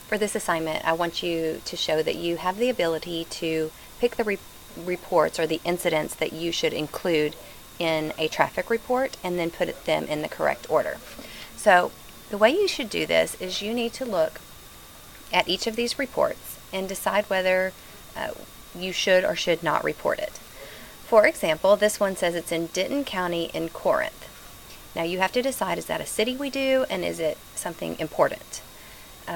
For this assignment, I want you to show that you have the ability to pick the reports or the incidents that you should include in a traffic report and then put them in the correct order. So the way you should do this is you need to look at each of these reports and decide whether you should or should not report it. For example, this one says it's in Denton County in Corinth. Now you have to decide, is that a city we do, and is it something important?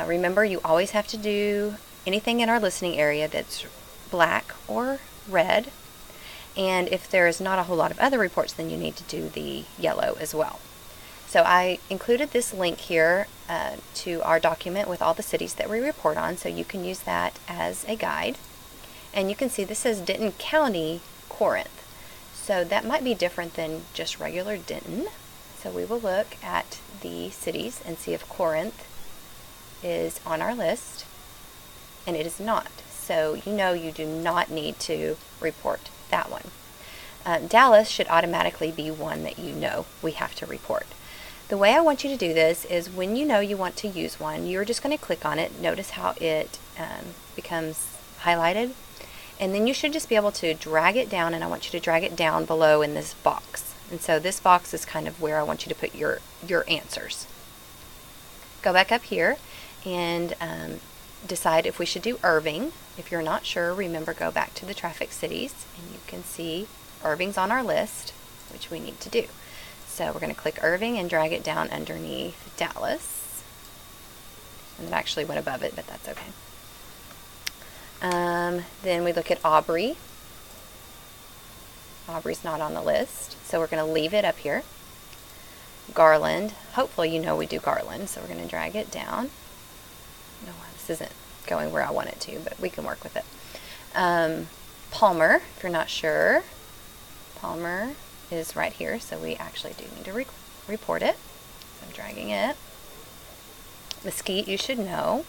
Remember, you always have to do anything in our listening area that's black or red, and if there is not a whole lot of other reports, then you need to do the yellow as well. So I included this link here to our document with all the cities that we report on, so you can use that as a guide. And you can see this says Denton County, Corinth. So that might be different than just regular Denton. So we will look at the cities and see if Corinth is on our list, and it is not. So you do not need to report that one. Dallas should automatically be one that we have to report. The way I want you to do this is when you want to use one, you're just going to click on it. Notice how it becomes highlighted. And then you should just be able to drag it down, and I want you to drag it down below in this box. And so this box is kind of where I want you to put your answers. Go back up here and decide if we should do Irving. If you're not sure, remember, go back to the traffic cities, and you can see Irving's on our list, which we need to do. So we're going to click Irving and drag it down underneath Dallas. And it actually went above it, but that's okay. Then we look at Aubrey. Aubrey's not on the list, so we're going to leave it up here. Garland. Hopefully we do Garland, so we're going to drag it down. No, this isn't going where I want it to, but we can work with it. Palmer, if you're not sure, Palmer is right here, so we actually do need to report it. So I'm dragging it. Mesquite, you should know.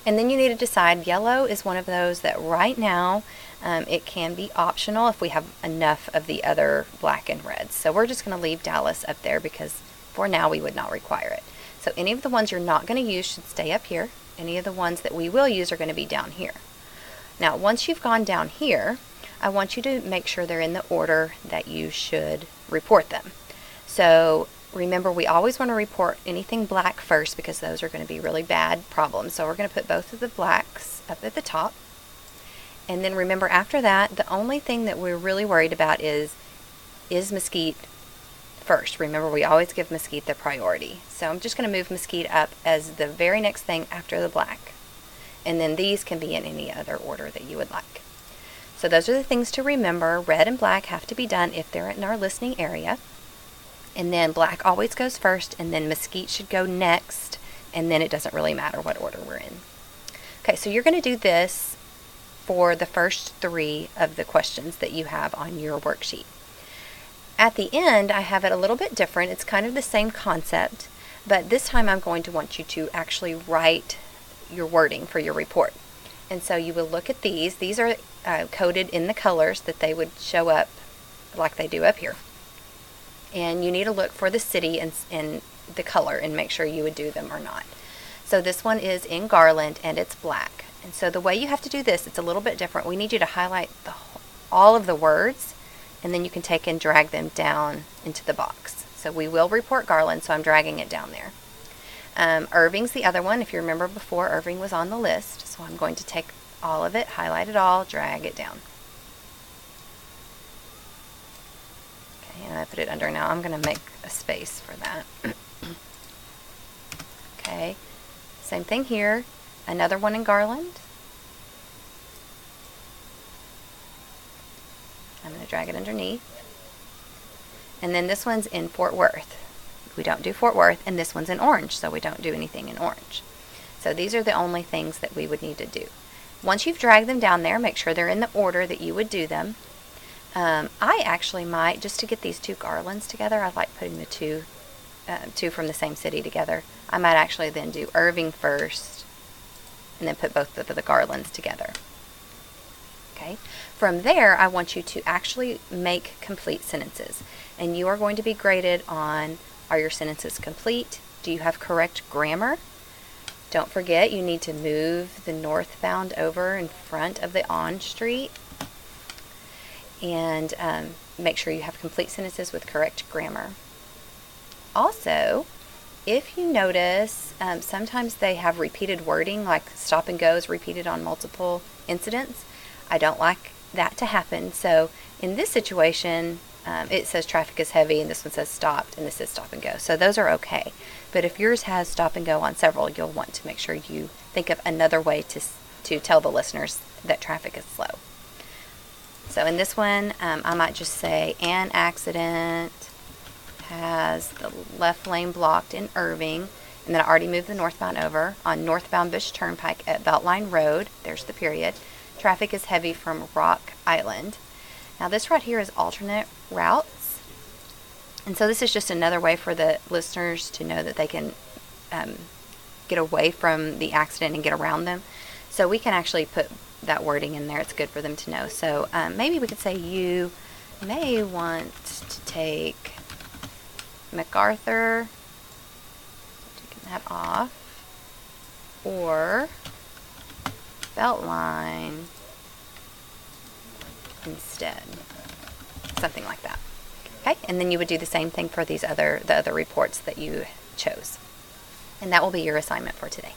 And then you need to decide, yellow is one of those that right now it can be optional if we have enough of the other black and reds. So we're just going to leave Dallas up there because for now we would not require it. So any of the ones you're not going to use should stay up here. Any of the ones that we will use are going to be down here. Now once you've gone down here, I want you to make sure they're in the order that you should report them. So remember, we always want to report anything black first because those are going to be really bad problems. So we're going to put both of the blacks up at the top. And then remember, after that, the only thing that we're really worried about is Mesquite first. Remember, we always give Mesquite the priority. So I'm just going to move Mesquite up as the very next thing after the black. And then these can be in any other order that you would like. So those are the things to remember. Red and black have to be done if they're in our listening area. And then black always goes first, and then Mesquite should go next, and then it doesn't really matter what order we're in. Okay, so you're going to do this for the first 3 of the questions that you have on your worksheet. At the end, I have it a little bit different. It's kind of the same concept, but this time I'm going to want you to actually write your wording for your report. And so you will look at these. These are coded in the colors that they would show up like they do up here. And you need to look for the city and the color and make sure you would do them or not. So this one is in Garland, and it's black. And so the way you have to do this, it's a little bit different. We need you to highlight all of the words, and then you can take and drag them down into the box. So we will report Garland, so I'm dragging it down there. Irving's the other one. If you remember before, Irving was on the list. So I'm going to take all of it, highlight it all, drag it down. And I put it under now. I'm going to make a space for that. Okay, same thing here. Another one in Garland. I'm going to drag it underneath. And then this one's in Fort Worth. We don't do Fort Worth, and this one's in orange, so we don't do anything in orange. So these are the only things that we would need to do. Once you've dragged them down there, make sure they're in the order that you would do them. I actually might, just to get these 2 Garlands together, I like putting the two from the same city together. I might actually then do Irving first, and then put both of the Garlands together. Okay. From there, I want you to actually make complete sentences. And you are going to be graded on, are your sentences complete? Do you have correct grammar? Don't forget you need to move the northbound over in front of the on street, and make sure you have complete sentences with correct grammar. Also, if you notice, sometimes they have repeated wording, like stop and go is repeated on multiple incidents. I don't like that to happen. So in this situation, it says traffic is heavy, and this one says stopped, and this says stop and go. So those are okay. But if yours has stop and go on several, you'll want to make sure you think of another way to tell the listeners that traffic is slow. So in this one, I might just say, an accident has the left lane blocked in Irving, and then I already moved the northbound over. On northbound Bush Turnpike at Beltline Road, there's the period, traffic is heavy from Rock Island. Now this right here is alternate routes, and so this is just another way for the listeners to know that they can get away from the accident and get around them. So we can actually put that wording in there. It's good for them to know. So maybe we could say, you may want to take MacArthur, taking that off, or Beltline instead. Something like that. Okay, and then you would do the same thing for the other reports that you chose. And that will be your assignment for today.